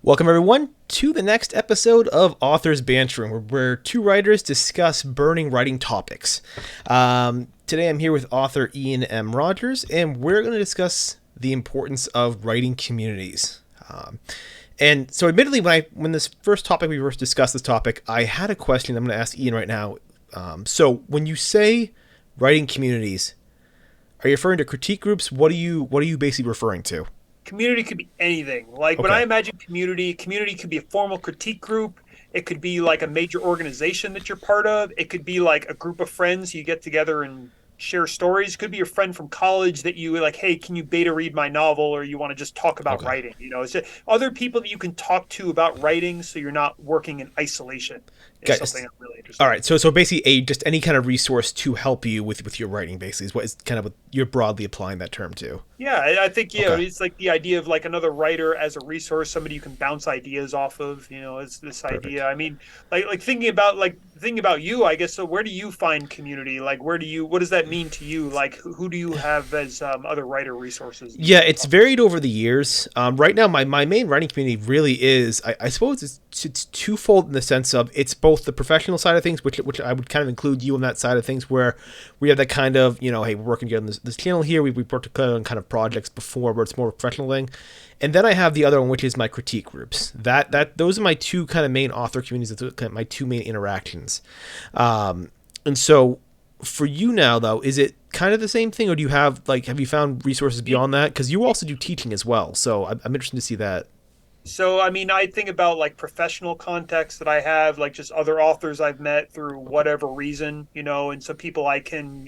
Welcome, everyone, to the next episode of Authors Bantering, where two writers discuss burning writing topics. Today, I'm here with author Ian M. Rogers, and we're going to discuss the importance of writing communities. And so, admittedly, when this first topic we first discussed this topic, I had a question I'm going to ask Ian right now. So, when you say writing communities, are you referring to critique groups? What are you basically referring to? Community could be anything. Like when I Okay. imagine community could be a formal critique group. It could be like a major organization that you're part of. It could be like a group of friends you get together and share stories. It could be your friend from college that you like, hey, can you beta read my novel? Or you want to just talk about Okay. writing. It's just other people that you can talk to about writing so you're not working in isolation is something Guys, I'm really all interested in. right, so basically, just any kind of resource to help you with your writing, basically, is what is kind of what you're broadly applying that term to. Yeah, I think Okay, it's like the idea of like another writer as a resource, somebody you can bounce ideas off of. It's this perfect. idea. I mean, thinking about you, I guess. So, where do you find community? Like, what does that mean to you? Like, who do you have as other writer resources that you Yeah, can it's talk? varied over the years. Right now, my main writing community really is, I suppose it's twofold in the sense of it's both the professional side of things, which I would kind of include you on that side of things, where we have that kind of, hey, we're working together on this channel here. We've worked together on kind of projects before where it's more of a professional thing. And then I have the other one, which is my critique groups. Those are my two kind of main author communities. That's kind of my two main interactions. And so for you now, though, is it kind of the same thing, or do you have you found resources Me, beyond that? Because you also do teaching as well, so I'm interested to see that. So, I mean, I think about like professional contexts that I have, like just other authors I've met through whatever reason, and some people I can,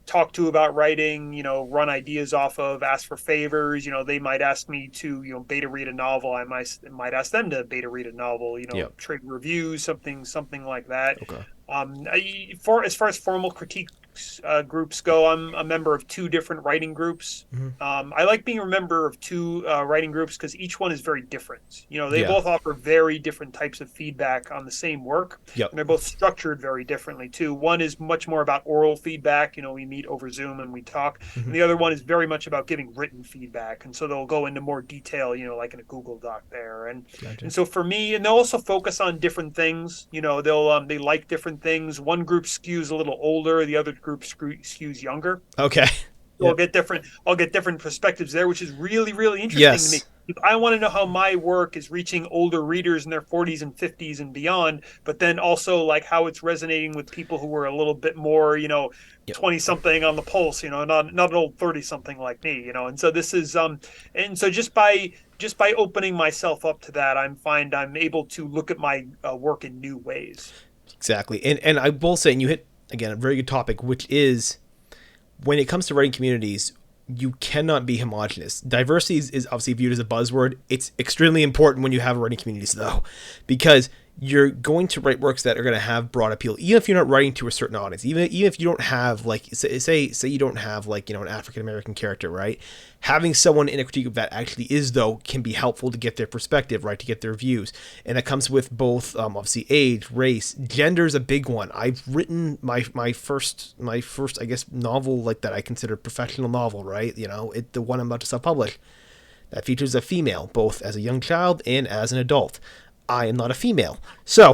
talk to about writing, run ideas off of, ask for favors. They might ask me to, beta read a novel. I might ask them to beta read a novel, Yeah. trade reviews, something like that. Okay. For as far as formal critique groups go, I'm a member of two different writing groups. Hmm. I like being a member of two writing groups because each one is very different. They Yeah. both offer very different types of feedback on the same work, Yep. and they're both structured very differently too. One is much more about oral feedback. We meet over Zoom and we talk, Hmm. and the other one is very much about giving written feedback. And so they'll go into more detail, like in a Google Doc there. And Gotcha. and so for me, and they'll also focus on different things. They like different things. One group skews a little older, the other group skews younger. Okay. So Yep. I'll get different perspectives there, which is really, really interesting to me. Yes. If I want to know how my work is reaching older readers in their 40s and 50s and beyond, but then also like how it's resonating with people who are a little bit more, Yep. 20 something on the pulse, not an old 30 something like me. And so this is and so just by opening myself up to that, I'm able to look at my work in new ways. Exactly. And I will say, and you hit again a very good topic, which is when it comes to writing communities, you cannot be homogenous. Diversity is obviously viewed as a buzzword. It's extremely important when you have writing communities, though, because you're going to write works that are going to have broad appeal, even if you're not writing to a certain audience. Even if you don't have like say you don't have like an African American character, right? Having someone in a critique of that actually is though can be helpful to get their perspective, right? To get their views, and that comes with both obviously age, race, gender is a big one. I've written my first I guess novel like that I consider professional novel, right? The one I'm about to self publish that features a female, both as a young child and as an adult. I am not a female. So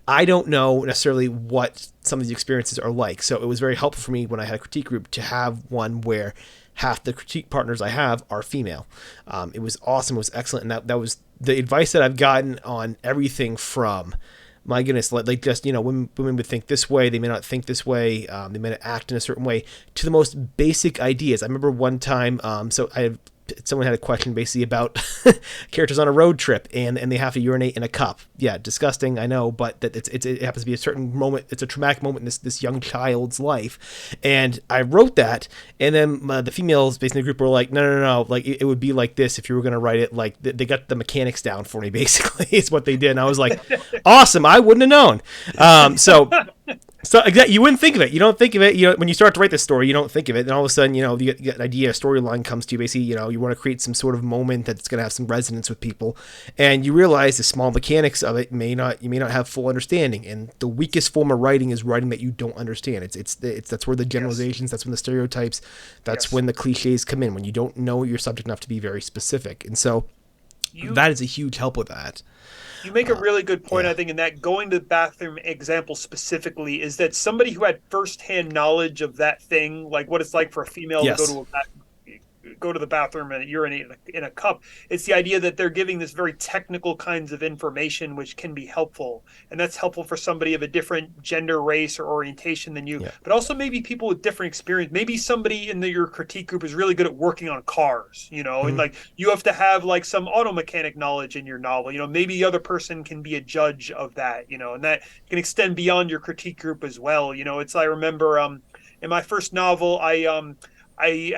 I don't know necessarily what some of these experiences are like. So it was very helpful for me when I had a critique group to have one where half the critique partners I have are female. It was awesome. It was excellent. And that was the advice that I've gotten on everything from, my goodness, like just, women would think this way. They may not think this way. They may not act in a certain way, to the most basic ideas. I remember one time, someone had a question basically about characters on a road trip and they have to urinate in a cup. Yeah, disgusting, I know, but that it happens to be a certain moment. It's a traumatic moment in this young child's life, and I wrote that, and then the females based in the group were like, no, like it would be like this if you were going to write it. Like they got the mechanics down for me. Basically, is what they did, and I was like, awesome. I wouldn't have known. So exactly, you wouldn't think of it. You don't think of it. When you start to write this story, you don't think of it. And all of a sudden, you get an idea, a storyline comes to you. Basically, you want to create some sort of moment that's going to have some resonance with people, and you realize the small mechanics of it you may not have full understanding. And the weakest form of writing is writing that you don't understand. It's that's where the Yes. generalizations, that's when the stereotypes, that's Yes. when the cliches come in. When you don't know your subject enough to be very specific, and so You that is a huge help with that. You make a really good point, Yeah. I think, in that going to the bathroom example specifically is that somebody who had firsthand knowledge of that thing, like what it's like for a female to Yes. go to the bathroom and urinate in a cup. It's the idea that they're giving this very technical kinds of information, which can be helpful. And that's helpful for somebody of a different gender, race, or orientation than you, Yeah. but also maybe people with different experience. Maybe somebody in your critique group is really good at working on cars, and Mhm. like you have to have like some auto mechanic knowledge in your novel. Maybe the other person can be a judge of that, and that can extend beyond your critique group as well. I remember in my first novel, I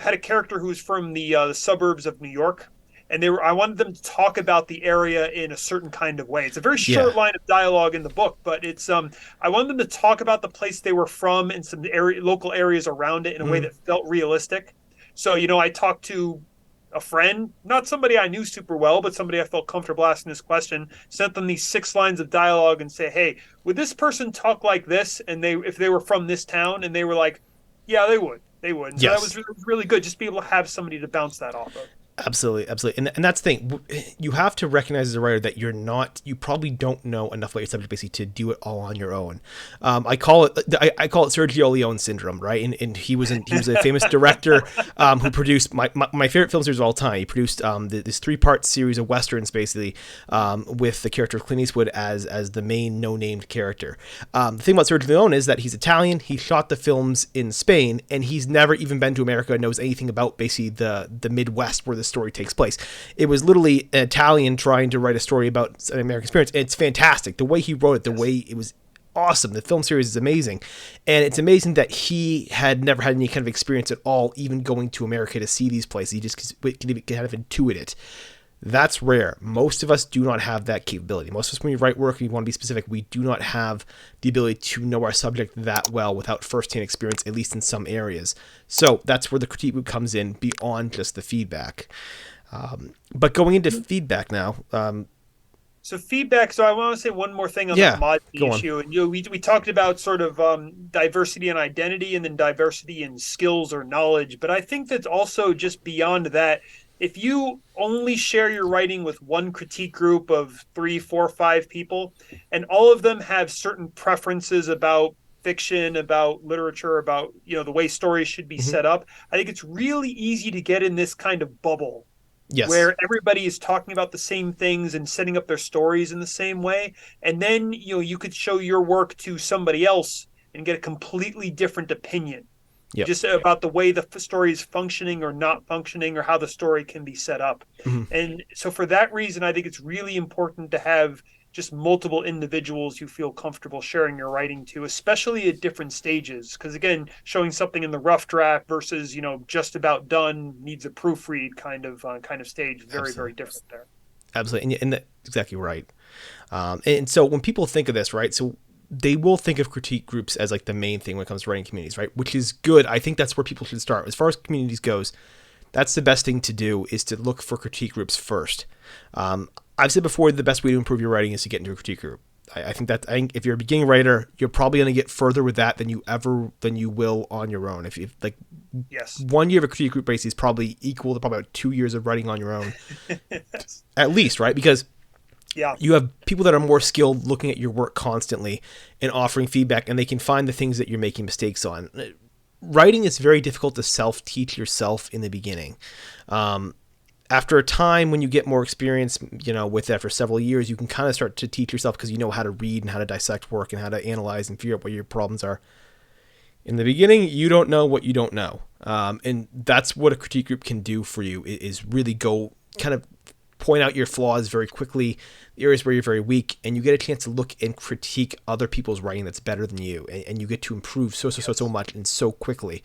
had a character who was from the suburbs of New York, and I wanted them to talk about the area in a certain kind of way. It's a very Yeah. short line of dialogue in the book, but I wanted them to talk about the place they were from and some local areas around it in a way Mhm. that felt realistic. So I talked to a friend, not somebody I knew super well, but somebody I felt comfortable asking this question, sent them these 6 lines of dialogue and say, hey, would this person talk like this? And if they were from this town, and they were like, yeah, they would. They would. And so that Yes. was really good. Just be able to have somebody to bounce that off of. Absolutely, absolutely, and that's the thing. You have to recognize as a writer that you probably don't know enough about your subject basically to do it all on your own. I call it Sergio Leone syndrome, right? And he was a famous director who produced my favorite film series of all time. He produced this 3-part series of westerns basically with the character of Clint Eastwood as the main no named character. The thing about Sergio Leone is that he's Italian. He shot the films in Spain, and he's never even been to America. Knows anything about basically the Midwest where the story takes place. It was literally an Italian trying to write a story about an American experience. It's fantastic. The way he wrote it, the way it was awesome. The film series is amazing. And it's amazing that he had never had any kind of experience at all, even going to America to see these places. He just could kind of intuit it. That's rare. Most of us do not have that capability. Most of us, when we write work and we want to be specific, we do not have the ability to know our subject that well without first-hand experience, at least in some areas. So that's where the critique loop comes in beyond just the feedback. But going into feedback now. So feedback. So I want to say one more thing on the Yeah, homogeneity go on. issue. And we talked about sort of diversity and identity, and then diversity in skills or knowledge. But I think that's also just beyond that. If you only share your writing with one critique group of 3, 4, 5 people, and all of them have certain preferences about fiction, about literature, about the way stories should be Mm-hmm. set up, I think it's really easy to get in this kind of bubble Yes. where everybody is talking about the same things and setting up their stories in the same way. And then you could show your work to somebody else and get a completely different opinion Yep. just about the way the story is functioning or not functioning, or how the story can be set up. Mm-hmm. And so for that reason, I think it's really important to have just multiple individuals you feel comfortable sharing your writing to, especially at different stages. Because again, showing something in the rough draft versus just about done, needs a proofread kind of stage, very Absolutely. very different there. Absolutely. And that's exactly right. And so when people think of this, right, so they will think of critique groups as like the main thing when it comes to writing communities, right? Which is good. I think that's where people should start. As far as communities goes, that's the best thing to do, is to look for critique groups first. I've said before, the best way to improve your writing is to get into a critique group. I think if you're a beginning writer, you're probably going to get further with that than you will on your own. If you like, Yes. 1 year of a critique group base is probably equal to probably about 2 years of writing on your own, Yes. at least, right? Because Yeah. you have people that are more skilled looking at your work constantly and offering feedback, and they can find the things that you're making mistakes on. Writing is very difficult to self-teach yourself in the beginning. After a time, when you get more experience, with that for several years, you can kind of start to teach yourself because you know how to read and how to dissect work and how to analyze and figure out what your problems are. In the beginning, you don't know what you don't know. And that's what a critique group can do for you, is really go kind of point out your flaws very quickly, the areas where you're very weak, and you get a chance to look and critique other people's writing that's better than you, and you get to improve so much and so quickly.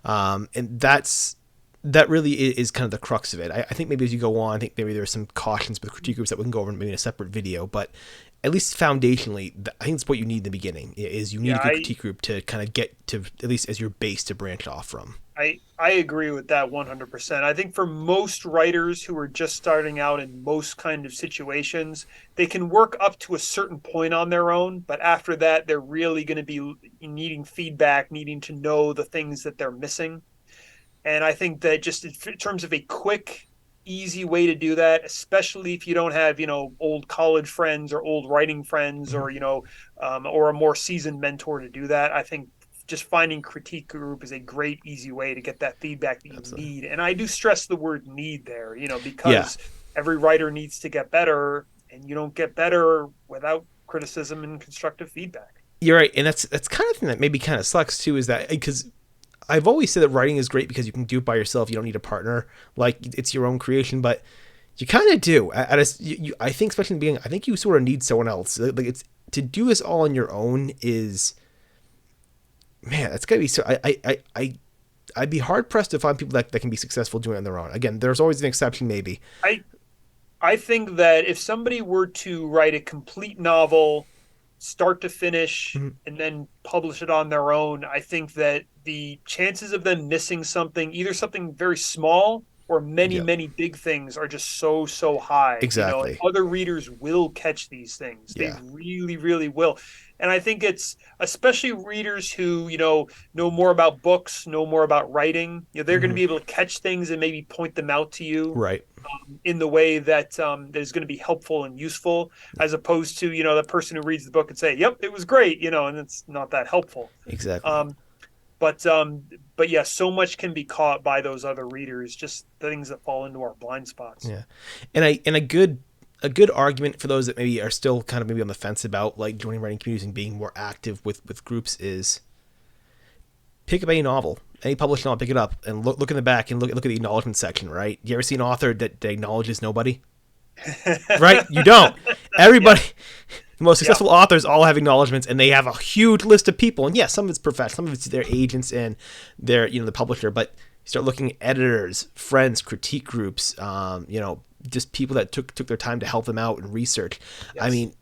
And that really is kind of the crux of it. I think maybe as you go on, I think maybe there's some cautions with critique groups that we can go over maybe in a separate video, but at least foundationally, I think it's what you need in the beginning, is you need Yeah. a good critique group to kind of get to, at least as your base to branch off from. I agree with that 100%. I think for most writers who are just starting out in most kind of situations, they can work up to a certain point on their own, but after that, they're really going to be needing feedback, needing to know the things that they're missing. And I think that just in terms of a quick, easy way to do that, especially if you don't have, old college friends or old writing friends, Mhm. or, or a more seasoned mentor to do that. I think just finding critique group is a great, easy way to get that feedback that you Absolutely. need. And I do stress the word need there, Yeah, because every writer needs to get better, and you don't get better without criticism and constructive feedback. you're right, and that's kind of the thing that maybe kind of sucks too. Is that because I've always said that writing is great because you can do it by yourself. You don't need a partner. Like it's your own creation, but you kind of do. I think, especially in the beginning, I think you sort of need someone else. Like it's to do this all on your own is, man, that's gotta be so. I'd be hard pressed to find people that can be successful doing it on their own. Again, there's always an exception, maybe. I I think that if somebody were to write a complete novel, start to finish, Mhm. and then publish it on their own, I think that the chances of them missing something, either something very small or many, Yeah, many big things, are just so, so high, and exactly. other readers will catch these things. They Yeah. really, really will. And I think it's especially readers who, know more about books, know more about writing, they're going to Hmm. be able to catch things and maybe point them out to you Right. in the way that is going to be helpful and useful, as opposed to the person who reads the book and say, "Yep, it was great," and it's not that helpful. Exactly. Um, but yeah, so much can be caught by those other readers, just things that fall into our blind spots. Yeah, and a good argument for those that maybe are still kind of maybe on the fence about like joining writing communities and being more active with groups is pick up any novel, any published novel, pick it up and look in the back and look at the acknowledgement section. Right? You ever see an author that acknowledges nobody? Right? You don't. Yeah, Everybody, the most yeah, successful authors all have acknowledgments, and they have a huge list of people. And yes, some of it's professional, some of it's their agents and their the publisher. But you start looking at editors, friends, critique groups, just people that took their time to help them out and research. I yes. mean,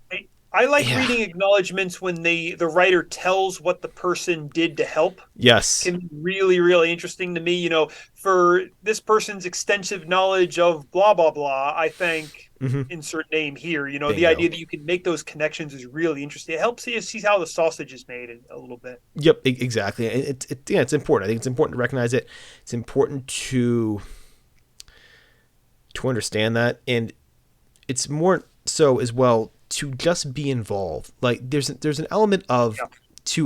I like yeah, reading acknowledgments when the writer tells what the person did to help. yes, Can be really, really interesting to me. For this person's extensive knowledge of blah, blah, blah, I think hmm, insert name here. The bingo. idea that you can make those connections is really interesting. It helps you see how the sausage is made a little bit. Yep, exactly. Yeah, it's important. I think it's important to recognize it. It's important to understand that, and it's more so as well to just be involved. Like there's an element of Yeah.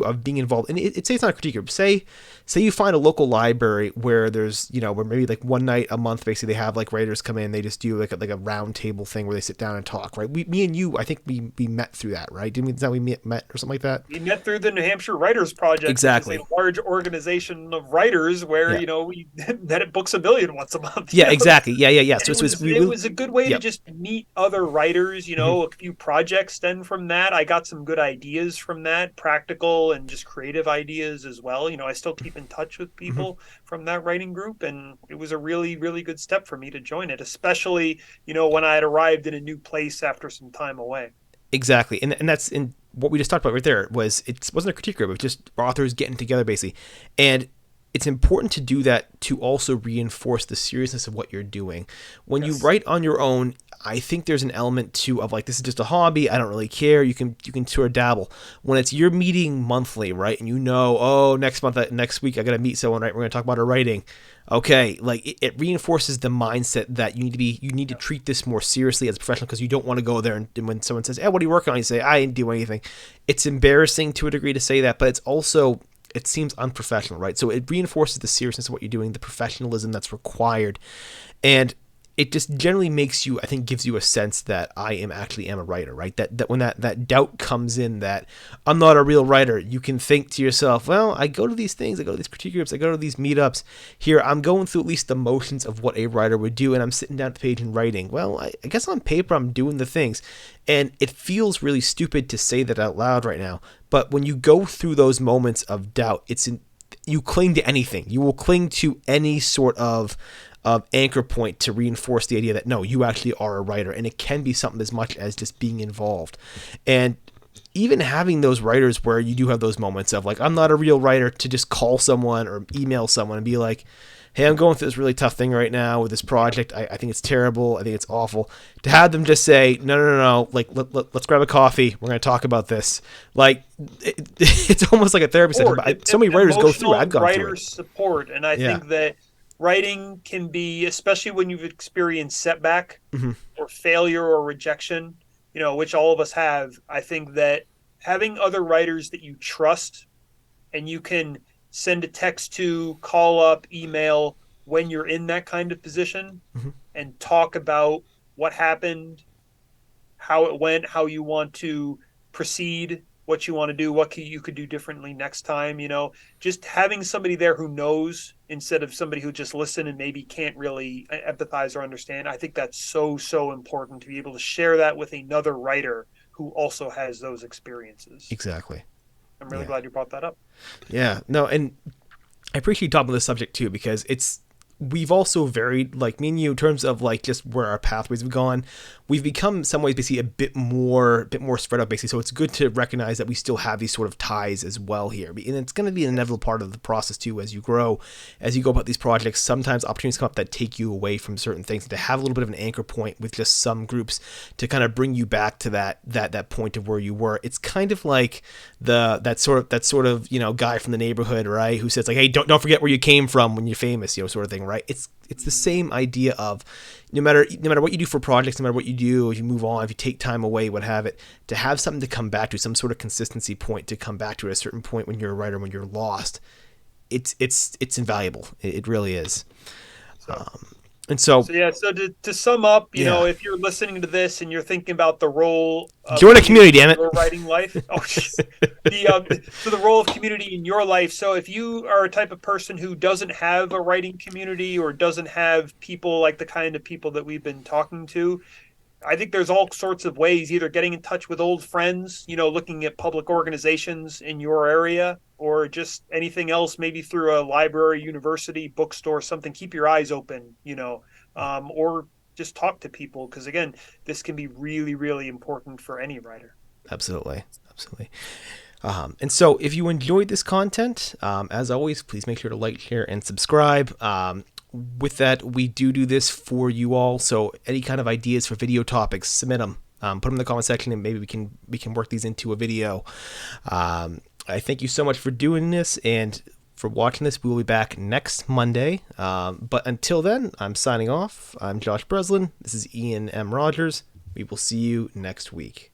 of being involved, and say it's not a critique group. Say you find a local library where there's where maybe like one night a month basically they have like writers come in, they just do like a round table thing where they sit down and talk. Right? Me and you, I think we met through that. Right? Didn't we? Is that we met or something like that? We met through the New Hampshire Writers Project, which is a Exactly. large organization of writers where, Yeah. we met at Books a Million once a month, Yeah. Exactly. Yeah. And So it it's was we it will. was a good way to Yep. just meet other writers. Hmm. A few projects stem from that. I got some good ideas from that, practical and just creative ideas as well. I still keep in touch with Hmm. people from that writing group, and it was a really, really good step for me to join it, especially when I had arrived in a new place after some time away. Exactly, and that's in what we just talked about right there. It wasn't a critique group; it was just authors getting together basically, and it's important to do that to also reinforce the seriousness of what you're doing. When you Yes. write on your own, I think there's an element too of like this is just a hobby. I don't really care. You can sort of dabble. When it's you're meeting monthly, right? And oh, next week I got to meet someone, right? We're going to talk about our writing. Okay, like it reinforces the mindset that you need to treat this more seriously as a professional because you don't want to go there and when someone says, "Hey, what are you working on?" You say, "I didn't do anything." It's embarrassing to a degree to say that, but it's also it seems unprofessional, right? So it reinforces the seriousness of what you're doing, the professionalism that's required, and it just generally makes you, I think, gives you a sense that I am a writer, right? That when that doubt comes in that I'm not a real writer, you can think to yourself, well, I go to these things, I go to these critique groups, I go to these meetups. Here, I'm going through at least the motions of what a writer would do, and I'm sitting down at the page and writing. Well, I guess on paper I'm doing the things, and it feels really stupid to say that out loud right now. But when you go through those moments of doubt, you cling to anything. You will cling to any sort of anchor point to reinforce the idea that no, you actually are a writer, and it can be something as much as just being involved. And even having those writers where you do have those moments of like, I'm not a real writer, to just call someone or email someone and be like, hey, I'm going through this really tough thing right now with this project. I think it's terrible. I think it's awful. To have them just say, no, like let's grab a coffee. We're going to talk about this. Like it's almost like a therapy session. Support, But so many writers go through it. emotional I've gone through writer it. support, and I Yeah. think that writing can be, especially when you've experienced setback Hmm. or failure or rejection, which all of us have. I think that having other writers that you trust and you can send a text to, call up, email when you're in that kind of position Hmm. and talk about what happened, how it went, how you want to proceed, what you want to do, you could do differently next time. Just having somebody there who knows instead of somebody who just listen and maybe can't really empathize or understand. I think that's so important to be able to share that with another writer who also has those experiences. Exactly. I'm really Yeah. glad you brought that up. Yeah. No, and I appreciate you talking about this subject too, because we've also varied, like me and you, in terms of like just where our pathways have gone. We've become in some ways basically a bit more spread out basically. So it's good to recognize that we still have these sort of ties as well here, and it's going to be an inevitable part of the process too as you grow, as you go about these projects. Sometimes opportunities come up that take you away from certain things. To have a little bit of an anchor point with just some groups to kind of bring you back to that point of where you were. It's kind of like that sort of guy from the neighborhood, right? Who says like, hey, don't forget where you came from when you're famous, sort of thing, right? It's the same idea of no matter what you do for projects, no matter what you do, if you move on, if you take time away, what have it, to have something to come back to, some sort of consistency point to come back to at a certain point when you're a writer, when you're lost, it's invaluable. It really is. So And so, So yeah, so to sum up, yeah, if you're listening to this and you're thinking about the role of join a community, community in damn it. your writing life, oh, jeez. So the role of community in your life. So if you are a type of person who doesn't have a writing community or doesn't have people like the kind of people that we've been talking to, I think there's all sorts of ways, either getting in touch with old friends, looking at public organizations in your area, or just anything else, maybe through a library, university, bookstore, something. Keep your eyes open, or just talk to people. Because again, this can be really, really important for any writer. Absolutely. Absolutely. And so, if you enjoyed this content, as always, please make sure to like, share, and subscribe. With that, we do this for you all. So, any kind of ideas for video topics, submit them. Put them in the comment section, and maybe we can work these into a video. I thank you so much for doing this and for watching this. We will be back next Monday. But until then, I'm signing off. I'm Josh Breslin. This is Ian M. Rogers. We will see you next week.